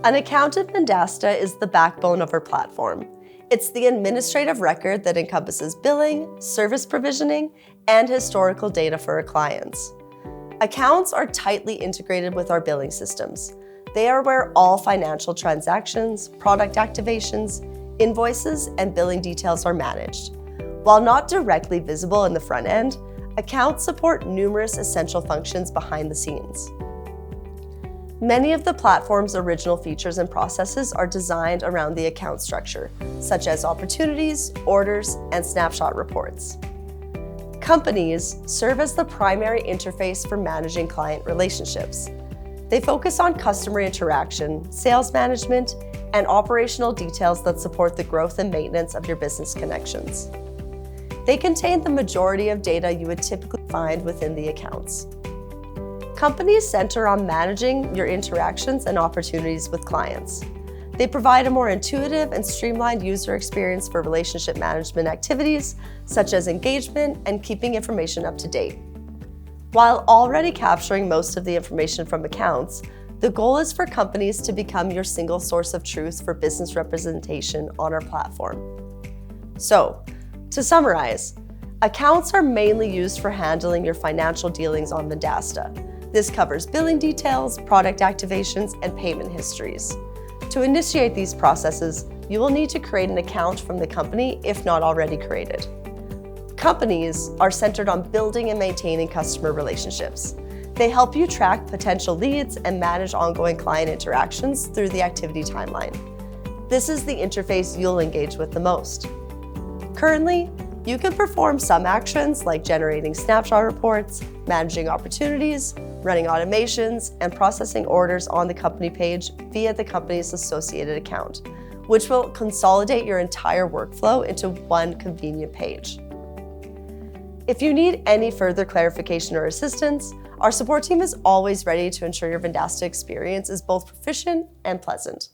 An account at Vendasta is the backbone of our platform. It's the administrative record that encompasses billing, service provisioning, and historical data for our clients. Accounts are tightly integrated with our billing systems. They are where all financial transactions, product activations, invoices, and billing details are managed. While not directly visible in the front end, accounts support numerous essential functions behind the scenes. Many of the platform's original features and processes are designed around the account structure, such as opportunities, orders, and snapshot reports. Companies serve as the primary interface for managing client relationships. They focus on customer interaction, sales management, and operational details that support the growth and maintenance of your business connections. They contain the majority of data you would typically find within the accounts. Companies center on managing your interactions and opportunities with clients. They provide a more intuitive and streamlined user experience for relationship management activities, such as engagement and keeping information up to date. While already capturing most of the information from accounts, the goal is for companies to become your single source of truth for business representation on our platform. So, to summarize, accounts are mainly used for handling your financial dealings on Vendasta. This covers billing details, product activations, and payment histories. To initiate these processes, you will need to create an account from the company if not already created. Companies are centered on building and maintaining customer relationships. They help you track potential leads and manage ongoing client interactions through the activity timeline. This is the interface you'll engage with the most. Currently, you can perform some actions like generating snapshot reports, managing opportunities, running automations, and processing orders on the company page via the company's associated account, which will consolidate your entire workflow into one convenient page. If you need any further clarification or assistance, our support team is always ready to ensure your Vendasta experience is both proficient and pleasant.